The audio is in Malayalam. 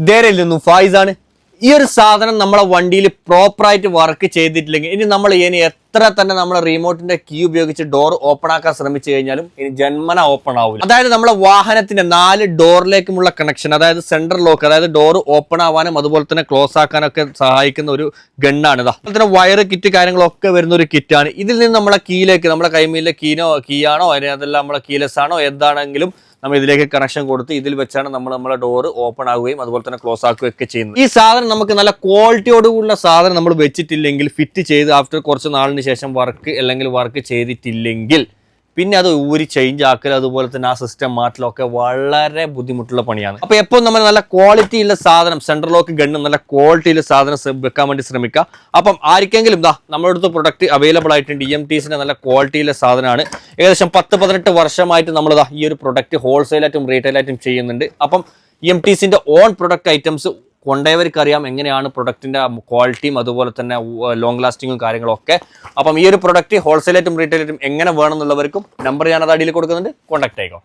ധൈര്യമില്ലെന്നു ഫായിസാണ്. ഈ ഒരു സാധനം നമ്മളെ വണ്ടിയിൽ പ്രോപ്പറായിട്ട് വർക്ക് ചെയ്തിട്ടില്ലെങ്കിൽ ഇനി നമ്മൾ എത്ര തന്നെ നമ്മളെ റിമോട്ടിന്റെ കീ ഉപയോഗിച്ച് ഡോർ ഓപ്പൺ ആക്കാൻ ശ്രമിച്ചു കഴിഞ്ഞാലും ഇനി ജന്മന ഓപ്പൺ ആവില്ല. അതായത് നമ്മളെ വാഹനത്തിന്റെ 4 ഡോറിലേക്കുമുള്ള കണക്ഷൻ, അതായത് സെൻട്രൽ ലോക്ക്, അതായത് ഡോർ ഓപ്പൺ ആവാനും അതുപോലെ തന്നെ ക്ലോസ് ആക്കാനൊക്കെ സഹായിക്കുന്ന ഒരു ഗണ്ണാണ് ഇതാ. അതുപോലെ തന്നെ വയറ് കിറ്റ് കാര്യങ്ങളൊക്കെ വരുന്ന ഒരു കിറ്റാണ്. ഇതിൽ നിന്ന് നമ്മളെ കീയിലേക്ക്, നമ്മളെ കൈമയിലെ കീയാണോ അതെല്ലാം നമ്മളെ കീലെസ് ആണോ എന്താണെങ്കിലും നമ്മൾ ഇതിലേക്ക് കണക്ഷൻ കൊടുത്ത് ഇതിൽ വെച്ചാണ് നമ്മളെ ഡോർ ഓപ്പൺ ആവുകയും അതുപോലെ തന്നെ ക്ലോസ് ആക്കുകയും ഒക്കെ ചെയ്യുന്നത്. ഈ സാധനം നമുക്ക് നല്ല ക്വാളിറ്റിയോടുള്ള സാധനം നമ്മൾ വെച്ചിട്ടില്ലെങ്കിൽ, ഫിറ്റ് ചെയ്ത് ആഫ്റ്റർ കുറച്ച് നാളിന് ശേഷം വർക്ക് ചെയ്തിട്ടില്ലെങ്കിൽ പിന്നെ അത് ഊരി ചേഞ്ച് ആക്കൽ അതുപോലെ തന്നെ ആ സിസ്റ്റം മാറ്റലൊക്കെ വളരെ ബുദ്ധിമുട്ടുള്ള പണിയാണ്. അപ്പൊ എപ്പോൾ നമ്മൾ നല്ല ക്വാളിറ്റി ഉള്ള സാധനം, സെൻട്രൽ ലോക്ക് ഗണ്ണ് നല്ല ക്വാളിറ്റിയുള്ള സാധനം വെക്കാൻ വേണ്ടി ശ്രമിക്കുക. അപ്പം ആർക്കെങ്കിലും നമ്മുടെ അടുത്ത് പ്രൊഡക്റ്റ് അവൈലബിൾ ആയിട്ടുണ്ട്. EMTസിന്റെ നല്ല ക്വാളിറ്റിയുള്ള സാധനമാണ്. ഏകദേശം 10-18 വർഷമായിട്ട് നമ്മൾ ഈ ഒരു പ്രൊഡക്റ്റ് ഹോൾസെയിലായിട്ടും റീറ്റെയിലായിട്ടും ചെയ്യുന്നുണ്ട്. അപ്പം EMTസിന്റെ ഓൺ പ്രൊഡക്റ്റ് ഐറ്റംസ് കൊണ്ടേവർക്ക് അറിയാം എങ്ങനെയാണ് പ്രൊഡക്റ്റിന്റെ ക്വാളിറ്റിയും അതുപോലെ തന്നെ ലോങ് ലാസ്റ്റിങ്ങും കാര്യങ്ങളൊക്കെ. അപ്പം ഈ ഒരു പ്രൊഡക്റ്റ് ഹോൾസെയിലായിട്ടും റീറ്റെയിലായിട്ടും എങ്ങനെ വേണമെന്നുള്ളവർക്കും നമ്പർ ഞാനത് അടിയിൽ കൊടുക്കുന്നുണ്ട്, കോൺടാക്ട് ആയിക്കോ.